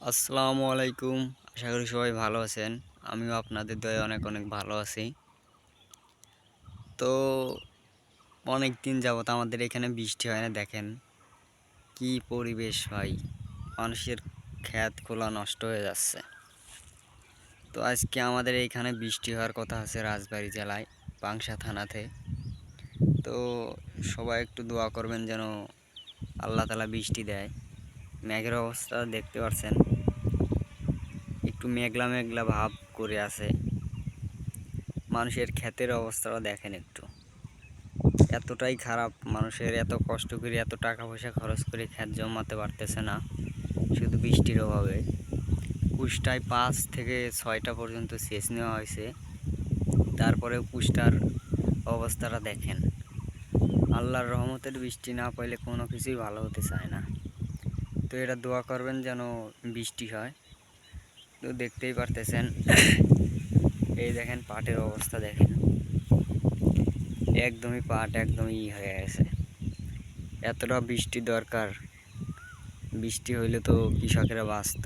আসসালামু আলাইকুম। আশা করি সবাই ভালো আছেন। আমিও আপনাদের দয়ায় অনেক অনেক ভালো আছি। তো অনেক দিন যাবত আমাদের এখানে বৃষ্টি হয় না, দেখেন কি পরিবেশ ভাই। মানুষের ক্ষেত খোলা নষ্ট হয়ে যাচ্ছে। তো আজকে আমাদের এইখানে বৃষ্টি হওয়ার কথা আছে রাজবাড়ী জেলায় পাংশা থানাতে। তো সবাই একটু দোয়া করবেন যেন আল্লাহ তাআলা বৃষ্টি দেয়। মেঘের অবস্থা দেখতে পাচ্ছেন, একটু মেঘলা মেঘলা ভাব করে আছে। মানুষের ক্ষেতের অবস্থাটা দেখেন একটু, এতটাই খারাপ। মানুষের এত কষ্ট করে এত টাকা পয়সা খরচ করে ক্ষেত জমাতে পারতেছে না শুধু বৃষ্টির অভাবে। কুষ্টায় 5 থেকে 6টা পর্যন্ত সেচ নেওয়া হয়েছে, তারপরেও কুষ্টার অবস্থাটা দেখেন। আল্লাহর রহমতের বৃষ্টি না পাইলে কোনো কিছুই ভালো হতে চায় না। তো এটা দোয়া করবেন যেন বৃষ্টি হয়। তো দেখতেই পারতেছেন, এই দেখেন পাটের অবস্থা দেখেন, একদমই পাট একদমই হয়ে গেছে। এতটা বৃষ্টি দরকার, বৃষ্টি হইলে তো কৃষকেরা বাঁচত।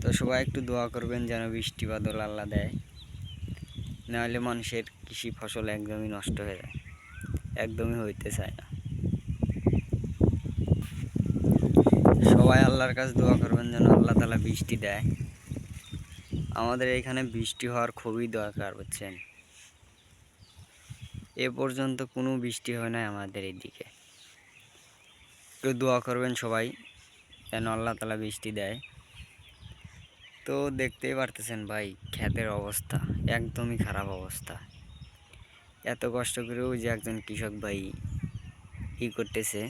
তো সবাই একটু দোয়া করবেন যেন বৃষ্টি বাদল আল্লাহ দেয়, নাহলে মানুষের কৃষি ফসল একদমই নষ্ট হয়ে যায়, একদমই হইতে চায় না। সবাই আল্লাহর কাছে দোয়া করবেন যেন আল্লাহ তাআলা বৃষ্টি দেয়। আমাদের এখানে বৃষ্টি হওয়ার খুবই দরকার, বুঝছেন। এ পর্যন্ত কোনো বৃষ্টি হয় না আমাদের এইদিকে। একটু দোয়া করবেন সবাই যেন আল্লাহ তাআলা বৃষ্টি দেয়। তো দেখতেই পারতেছেন ভাই, ক্ষেতের অবস্থা একদমই খারাপ অবস্থা। এত কষ্ট করেও যে একজন কৃষক ভাই করতেছে,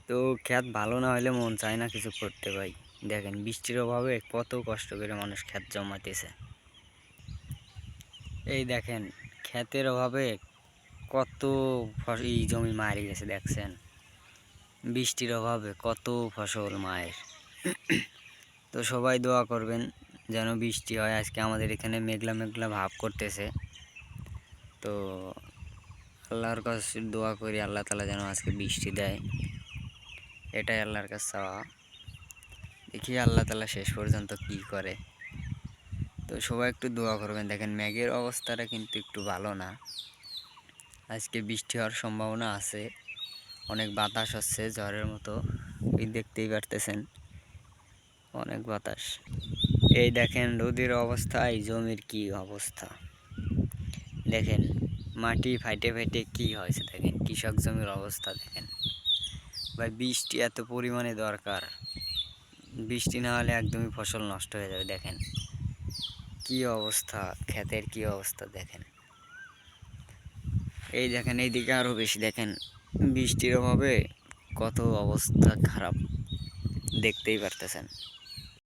তো ক্ষেত ভালো না হলে মন চায় না কিছু করতে ভাই। দেখেন বৃষ্টির অভাবে কত কষ্ট করে মানুষ ক্ষেত জমাতেছে। এই দেখেন ক্ষেতের অভাবে কত এই জমি মারা গেছে, দেখছেন বৃষ্টির অভাবে কত ফসল মায়ের। তো সবাই দোয়া করবেন যেন বৃষ্টি হয়। আজকে আমাদের এখানে মেঘলা মেঘলা ভাব করতেছে। তো আল্লাহর কাছে দোয়া করি আল্লাহ তাআলা যেন আজকে বৃষ্টি দেয়, এটাই আল্লাহর কাছে চাওয়া। দেখি আল্লাহ তাআলা শেষ পর্যন্ত কি করে। তো সবাই একটু দোয়া করবেন। দেখেন মেঘের অবস্থাটা কিন্তু একটু ভালো না, আজকে বৃষ্টি হওয়ার সম্ভাবনা আছে। অনেক বাতাস হচ্ছে ঝড়ের মতো, এই দেখতেই পারতেছেন অনেক বাতাস। এই দেখেন নদীর অবস্থা, এই জমির কি অবস্থা দেখেন, মাটি ফাইটে ফাইটে কি হয়েছে দেখেন, কৃষক জমির অবস্থা দেখেন। ভাই বৃষ্টি এত পরিমাণে দরকার, বৃষ্টি না হলে একদমই ফসল নষ্ট হয়ে যাবে। দেখেন কি অবস্থা, ক্ষেতের কি অবস্থা দেখেন। এই দেখেন এইদিকে আরো বেশি, দেখেন বৃষ্টির অভাবে কত অবস্থা খারাপ, দেখতেই পারতেছেন।